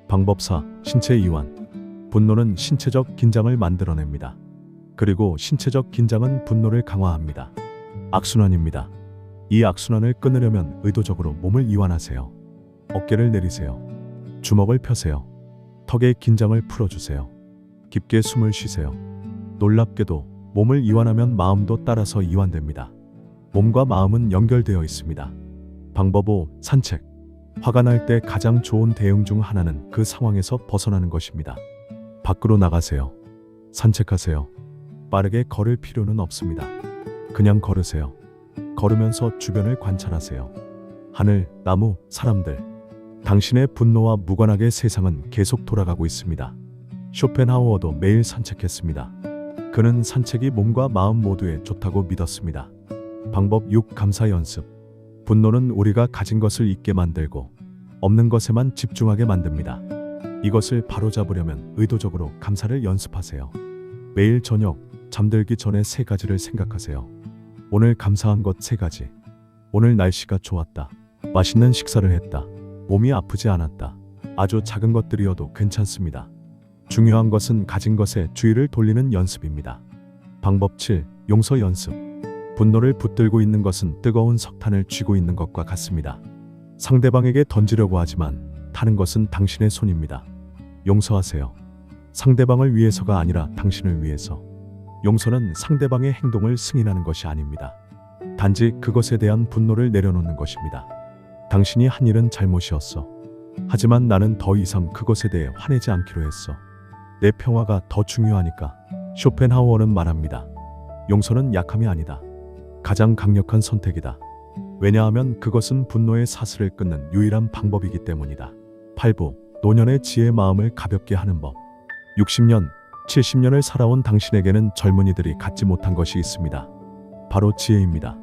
방법 4. 신체 이완. 분노는 신체적 긴장을 만들어냅니다. 그리고 신체적 긴장은 분노를 강화합니다. 악순환입니다. 이 악순환을 끊으려면 의도적으로 몸을 이완하세요. 어깨를 내리세요. 주먹을 펴세요. 턱의 긴장을 풀어주세요. 깊게 숨을 쉬세요. 놀랍게도 몸을 이완하면 마음도 따라서 이완됩니다. 몸과 마음은 연결되어 있습니다. 방법 5. 산책. 화가 날 때 가장 좋은 대응 중 하나는 그 상황에서 벗어나는 것입니다. 밖으로 나가세요. 산책하세요. 빠르게 걸을 필요는 없습니다. 그냥 걸으세요. 걸으면서 주변을 관찰하세요. 하늘, 나무, 사람들. 당신의 분노와 무관하게 세상은 계속 돌아가고 있습니다. 쇼펜하우어도 매일 산책했습니다. 그는 산책이 몸과 마음 모두에 좋다고 믿었습니다. 방법 6. 감사 연습. 분노는 우리가 가진 것을 잊게 만들고 없는 것에만 집중하게 만듭니다. 이것을 바로잡으려면 의도적으로 감사를 연습하세요. 매일 저녁 잠들기 전에 3가지를 생각하세요. 오늘 감사한 것 3가지. 오늘 날씨가 좋았다. 맛있는 식사를 했다. 몸이 아프지 않았다. 아주 작은 것들이어도 괜찮습니다. 중요한 것은 가진 것에 주의를 돌리는 연습입니다. 방법 7. 용서 연습. 분노를 붙들고 있는 것은 뜨거운 석탄을 쥐고 있는 것과 같습니다. 상대방에게 던지려고 하지만 타는 것은 당신의 손입니다. 용서하세요. 상대방을 위해서가 아니라 당신을 위해서. 용서는 상대방의 행동을 승인하는 것이 아닙니다. 단지 그것에 대한 분노를 내려놓는 것입니다. 당신이 한 일은 잘못이었어. 하지만 나는 더 이상 그것에 대해 화내지 않기로 했어. 내 평화가 더 중요하니까. 쇼펜하우어는 말합니다. 용서는 약함이 아니다. 가장 강력한 선택이다. 왜냐하면 그것은 분노의 사슬을 끊는 유일한 방법이기 때문이다. 8부. 노년의 지혜. 마음을 가볍게 하는 법. 60년, 70년을 살아온 당신에게는 젊은이들이 갖지 못한 것이 있습니다. 바로 지혜입니다.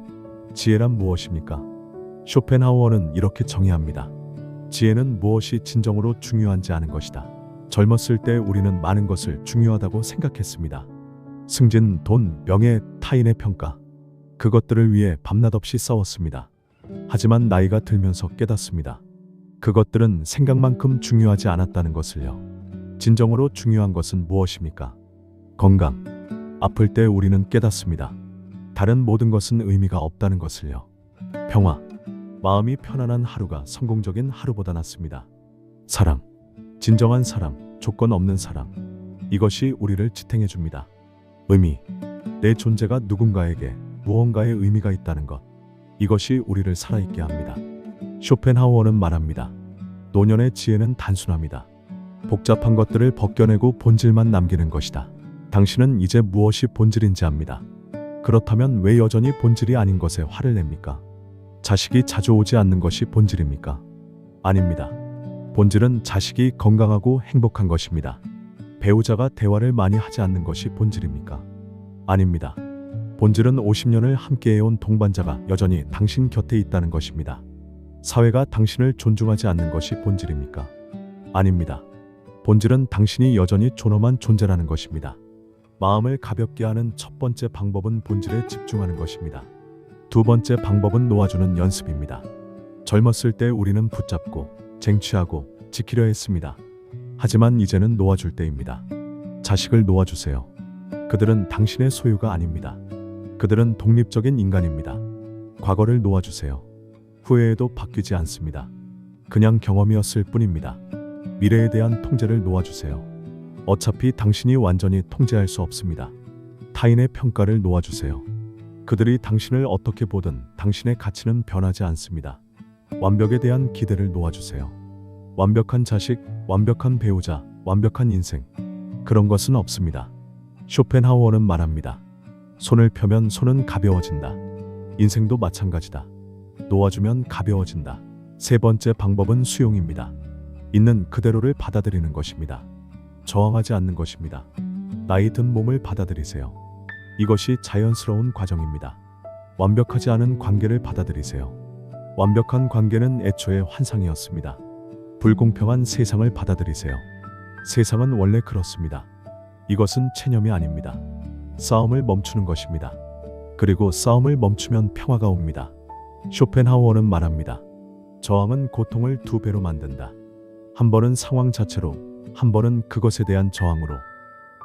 지혜란 무엇입니까? 쇼펜하우어는 이렇게 정의합니다. 지혜는 무엇이 진정으로 중요한지 아는 것이다. 젊었을 때 우리는 많은 것을 중요하다고 생각했습니다. 승진, 돈, 명예, 타인의 평가. 그것들을 위해 밤낮 없이 싸웠습니다. 하지만 나이가 들면서 깨닫습니다. 그것들은 생각만큼 중요하지 않았다는 것을요. 진정으로 중요한 것은 무엇입니까? 건강. 아플 때 우리는 깨닫습니다. 다른 모든 것은 의미가 없다는 것을요. 평화. 마음이 편안한 하루가 성공적인 하루보다 낫습니다. 사랑. 진정한 사랑, 조건 없는 사랑. 이것이 우리를 지탱해 줍니다. 의미. 내 존재가 누군가에게 무언가의 의미가 있다는 것. 이것이 우리를 살아있게 합니다. 쇼펜하우어는 말합니다. 노년의 지혜는 단순합니다. 복잡한 것들을 벗겨내고 본질만 남기는 것이다. 당신은 이제 무엇이 본질인지 압니다. 그렇다면 왜 여전히 본질이 아닌 것에 화를 냅니까? 자식이 자주 오지 않는 것이 본질입니까? 아닙니다. 본질은 자식이 건강하고 행복한 것입니다. 배우자가 대화를 많이 하지 않는 것이 본질입니까? 아닙니다. 본질은 50년을 함께해온 동반자가 여전히 당신 곁에 있다는 것입니다. 사회가 당신을 존중하지 않는 것이 본질입니까? 아닙니다. 본질은 당신이 여전히 존엄한 존재라는 것입니다. 마음을 가볍게 하는 첫 번째 방법은 본질에 집중하는 것입니다. 두 번째 방법은 놓아주는 연습입니다. 젊었을 때 우리는 붙잡고 쟁취하고 지키려 했습니다. 하지만 이제는 놓아줄 때입니다. 자식을 놓아주세요. 그들은 당신의 소유가 아닙니다. 그들은 독립적인 인간입니다. 과거를 놓아주세요. 후회해도 바뀌지 않습니다. 그냥 경험이었을 뿐입니다. 미래에 대한 통제를 놓아주세요. 어차피 당신이 완전히 통제할 수 없습니다. 타인의 평가를 놓아주세요. 그들이 당신을 어떻게 보든 당신의 가치는 변하지 않습니다. 완벽에 대한 기대를 놓아주세요. 완벽한 자식, 완벽한 배우자, 완벽한 인생. 그런 것은 없습니다. 쇼펜하우어는 말합니다. 손을 펴면 손은 가벼워진다. 인생도 마찬가지다. 놓아주면 가벼워진다. 세 번째 방법은 수용입니다. 있는 그대로를 받아들이는 것입니다. 저항하지 않는 것입니다. 나이 든 몸을 받아들이세요. 이것이 자연스러운 과정입니다. 완벽하지 않은 관계를 받아들이세요. 완벽한 관계는 애초에 환상이었습니다. 불공평한 세상을 받아들이세요. 세상은 원래 그렇습니다. 이것은 체념이 아닙니다. 싸움을 멈추는 것입니다. 그리고 싸움을 멈추면 평화가 옵니다. 쇼펜하우어는 말합니다. 저항은 고통을 2배로 만든다. 한 번은 상황 자체로, 한 번은 그것에 대한 저항으로.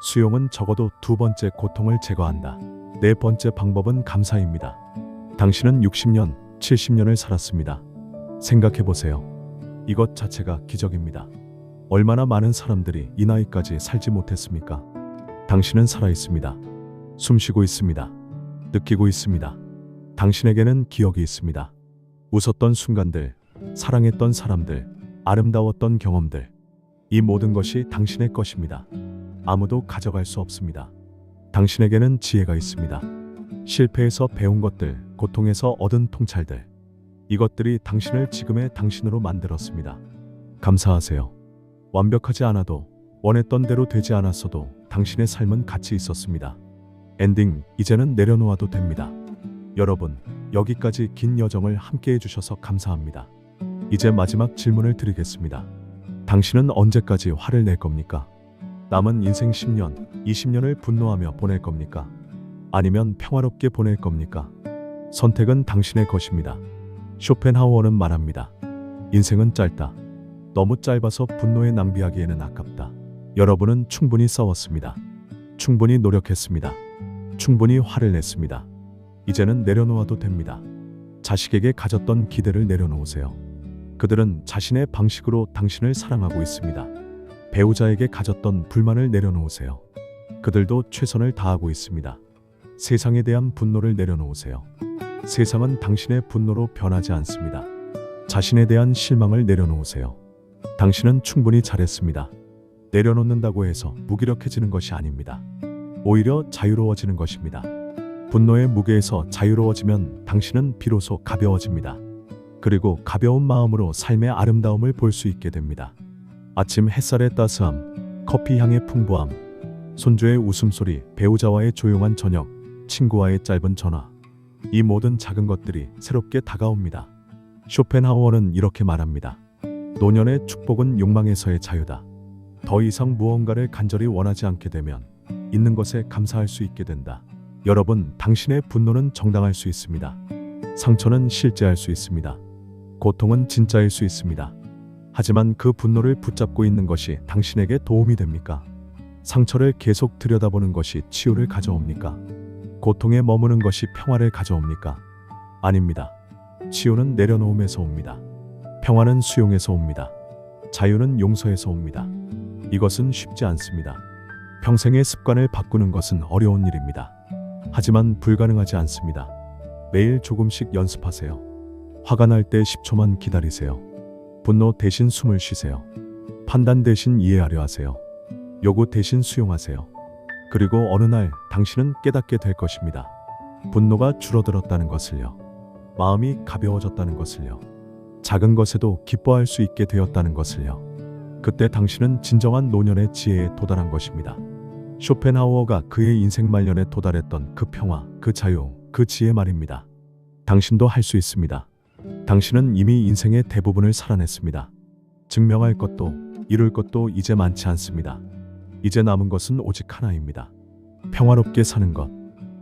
수용은 적어도 2번째 고통을 제거한다. 네 번째 방법은 감사입니다. 당신은 60년, 70년을 살았습니다. 생각해보세요. 이것 자체가 기적입니다. 얼마나 많은 사람들이 이 나이까지 살지 못했습니까? 당신은 살아있습니다. 숨쉬고 있습니다. 느끼고 있습니다. 당신에게는 기억이 있습니다. 웃었던 순간들, 사랑했던 사람들, 아름다웠던 경험들. 이 모든 것이 당신의 것입니다. 아무도 가져갈 수 없습니다. 당신에게는 지혜가 있습니다. 실패에서 배운 것들, 고통에서 얻은 통찰들. 이것들이 당신을 지금의 당신으로 만들었습니다. 감사하세요. 완벽하지 않아도, 원했던 대로 되지 않았어도 당신의 삶은 가치 있었습니다. 엔딩, 이제는 내려놓아도 됩니다. 여러분, 여기까지 긴 여정을 함께 해주셔서 감사합니다. 이제 마지막 질문을 드리겠습니다. 당신은 언제까지 화를 낼 겁니까? 남은 인생 10년, 20년을 분노하며 보낼 겁니까? 아니면 평화롭게 보낼 겁니까? 선택은 당신의 것입니다. 쇼펜하우어는 말합니다. 인생은 짧다. 너무 짧아서 분노에 낭비하기에는 아깝다. 여러분은 충분히 싸웠습니다. 충분히 노력했습니다. 충분히 화를 냈습니다. 이제는 내려놓아도 됩니다. 자식에게 가졌던 기대를 내려놓으세요. 그들은 자신의 방식으로 당신을 사랑하고 있습니다. 배우자에게 가졌던 불만을 내려놓으세요. 그들도 최선을 다하고 있습니다. 세상에 대한 분노를 내려놓으세요. 세상은 당신의 분노로 변하지 않습니다. 자신에 대한 실망을 내려놓으세요. 당신은 충분히 잘했습니다. 내려놓는다고 해서 무기력해지는 것이 아닙니다. 오히려 자유로워지는 것입니다. 분노의 무게에서 자유로워지면 당신은 비로소 가벼워집니다. 그리고 가벼운 마음으로 삶의 아름다움을 볼 수 있게 됩니다. 아침 햇살의 따스함, 커피 향의 풍부함, 손주의 웃음소리, 배우자와의 조용한 저녁, 친구와의 짧은 전화. 이 모든 작은 것들이 새롭게 다가옵니다. 쇼펜하우어는 이렇게 말합니다. 노년의 축복은 욕망에서의 자유다. 더 이상 무언가를 간절히 원하지 않게 되면 있는 것에 감사할 수 있게 된다. 여러분, 당신의 분노는 정당할 수 있습니다. 상처는 실제할 수 있습니다. 고통은 진짜일 수 있습니다. 하지만 그 분노를 붙잡고 있는 것이 당신에게 도움이 됩니까? 상처를 계속 들여다보는 것이 치유를 가져옵니까? 고통에 머무는 것이 평화를 가져옵니까? 아닙니다. 치유는 내려놓음에서 옵니다. 평화는 수용에서 옵니다. 자유는 용서에서 옵니다. 이것은 쉽지 않습니다. 평생의 습관을 바꾸는 것은 어려운 일입니다. 하지만 불가능하지 않습니다. 매일 조금씩 연습하세요. 화가 날 때 10초만 기다리세요. 분노 대신 숨을 쉬세요. 판단 대신 이해하려 하세요. 요구 대신 수용하세요. 그리고 어느 날 당신은 깨닫게 될 것입니다. 분노가 줄어들었다는 것을요. 마음이 가벼워졌다는 것을요. 작은 것에도 기뻐할 수 있게 되었다는 것을요. 그때 당신은 진정한 노년의 지혜에 도달한 것입니다. 쇼펜하우어가 그의 인생 말년에 도달했던 그 평화, 그 자유, 그 지혜 말입니다. 당신도 할 수 있습니다. 당신은 이미 인생의 대부분을 살아냈습니다. 증명할 것도 이룰 것도 이제 많지 않습니다. 이제 남은 것은 오직 하나입니다. 평화롭게 사는 것.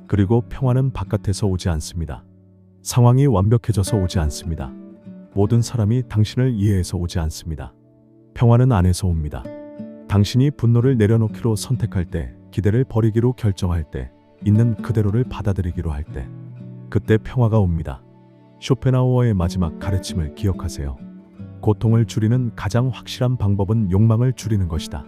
그리고 평화는 바깥에서 오지 않습니다. 상황이 완벽해져서 오지 않습니다. 모든 사람이 당신을 이해해서 오지 않습니다. 평화는 안에서 옵니다. 당신이 분노를 내려놓기로 선택할 때, 기대를 버리기로 결정할 때, 있는 그대로를 받아들이기로 할 때, 그때 평화가 옵니다. 쇼펜하우어의 마지막 가르침을 기억하세요. 고통을 줄이는 가장 확실한 방법은 욕망을 줄이는 것이다.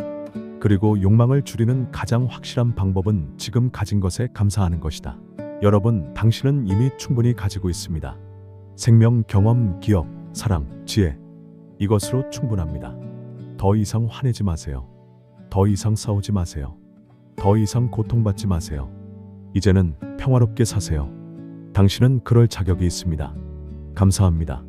그리고 욕망을 줄이는 가장 확실한 방법은 지금 가진 것에 감사하는 것이다. 여러분, 당신은 이미 충분히 가지고 있습니다. 생명, 경험, 기억, 사랑, 지혜. 이것으로 충분합니다. 더 이상 화내지 마세요. 더 이상 싸우지 마세요. 더 이상 고통받지 마세요. 이제는 평화롭게 사세요. 당신은 그럴 자격이 있습니다. 감사합니다.